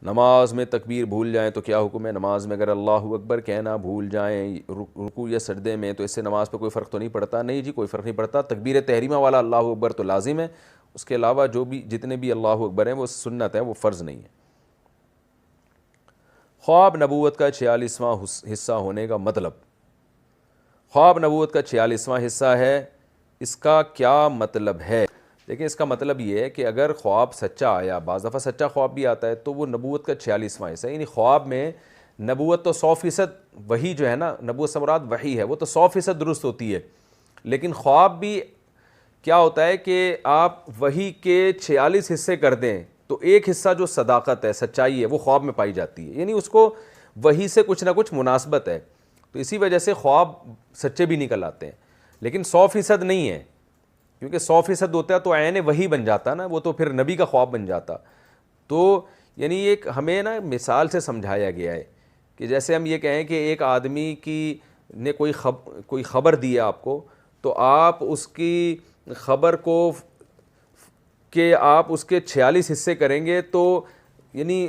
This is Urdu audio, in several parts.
نماز میں تکبیر بھول جائیں تو کیا حکم ہے؟ نماز میں اگر اللہ اکبر کہنا بھول جائیں رکوع یا سجدے میں تو اس سے نماز پہ کوئی فرق تو نہیں پڑتا؟ نہیں جی، کوئی فرق نہیں پڑتا۔ تکبیر تحریمہ والا اللہ اکبر تو لازم ہے، اس کے علاوہ جتنے بھی اللہ اکبر ہیں وہ سنت ہے، وہ فرض نہیں ہے۔ خواب نبوت کا 46واں حصہ ہونے کا مطلب۔ خواب نبوت کا 46واں حصہ ہے، اس کا کیا مطلب ہے؟ دیکھیں، اس کا مطلب یہ ہے کہ اگر خواب سچا آیا، بعض دفعہ سچا خواب بھی آتا ہے، تو وہ نبوت کا 46واں حصہ ہے۔ یعنی خواب میں نبوت تو 100% وحی جو ہے نا، نبوت سے مراد وحی ہے، وہ تو 100% درست ہوتی ہے، لیکن خواب بھی کیا ہوتا ہے کہ آپ وحی کے 46 حصے کر دیں تو ایک حصہ جو صداقت ہے، سچائی ہے، وہ خواب میں پائی جاتی ہے، یعنی اس کو وحی سے کچھ نہ کچھ مناسبت ہے، تو اسی وجہ سے خواب سچے بھی نکل آتے ہیں، لیکن 100% نہیں ہے، کیونکہ 100% ہوتا ہے تو عین وحی بن جاتا نا، وہ تو پھر نبی کا خواب بن جاتا۔ تو یعنی ایک ہمیں نا مثال سے سمجھایا گیا ہے کہ جیسے ہم یہ کہیں کہ ایک آدمی کی نے کوئی خبر دی ہے آپ کو، تو آپ اس کی خبر کو کہ آپ اس کے 46 حصے کریں گے، تو یعنی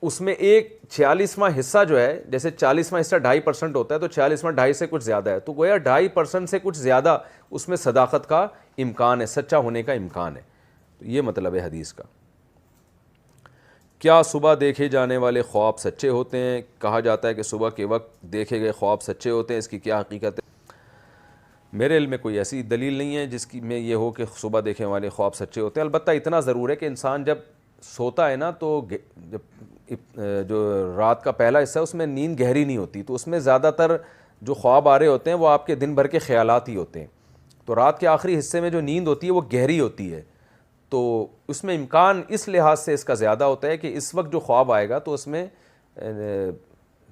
اس میں ایک 46واں حصہ جو ہے، جیسے 40واں حصہ 2.5% ہوتا ہے، تو 46واں 2.5 سے کچھ زیادہ ہے، تو گویا 2.5% سے کچھ زیادہ اس میں صداقت کا امکان ہے، سچا ہونے کا امکان ہے۔ تو یہ مطلب ہے حدیث کا۔ کیا صبح دیکھے جانے والے خواب سچے ہوتے ہیں؟ کہا جاتا ہے کہ صبح کے وقت دیکھے گئے خواب سچے ہوتے ہیں، اس کی کیا حقیقت ہے؟ میرے علم میں کوئی ایسی دلیل نہیں ہے جس کی میں یہ ہو کہ صبح دیکھنے والے خواب سچے ہوتے ہیں۔ البتہ اتنا ضرور ہے کہ انسان جب سوتا ہے نا، تو جو رات کا پہلا حصہ ہے اس میں نیند گہری نہیں ہوتی، تو اس میں زیادہ تر جو خواب آ رہے ہوتے ہیں وہ آپ کے دن بھر کے خیالات ہی ہوتے ہیں، تو رات کے آخری حصے میں جو نیند ہوتی ہے وہ گہری ہوتی ہے، تو اس میں امکان اس لحاظ سے اس کا زیادہ ہوتا ہے کہ اس وقت جو خواب آئے گا تو اس میں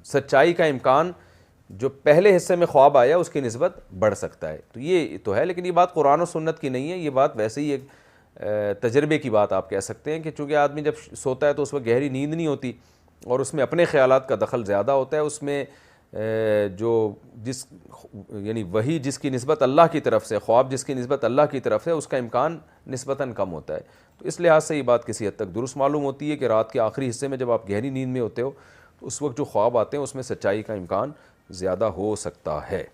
سچائی کا امکان جو پہلے حصے میں خواب آیا اس کی نسبت بڑھ سکتا ہے۔ تو یہ تو ہے، لیکن یہ بات قرآن و سنت کی نہیں ہے، یہ بات ویسے ہی ایک تجربے کی بات آپ کہہ سکتے ہیں کہ چونکہ آدمی جب سوتا ہے تو اس وقت گہری نیند نہیں ہوتی اور اس میں اپنے خیالات کا دخل زیادہ ہوتا ہے، اس میں یعنی وہی جس کی نسبت اللہ کی طرف سے، خواب جس کی نسبت اللہ کی طرف سے، اس کا امکان نسبتاً کم ہوتا ہے۔ تو اس لحاظ سے یہ بات کسی حد تک درست معلوم ہوتی ہے کہ رات کے آخری حصے میں جب آپ گہری نیند میں ہوتے ہو تو اس وقت جو خواب آتے ہیں اس میں سچائی کا امکان زیادہ ہو سکتا ہے۔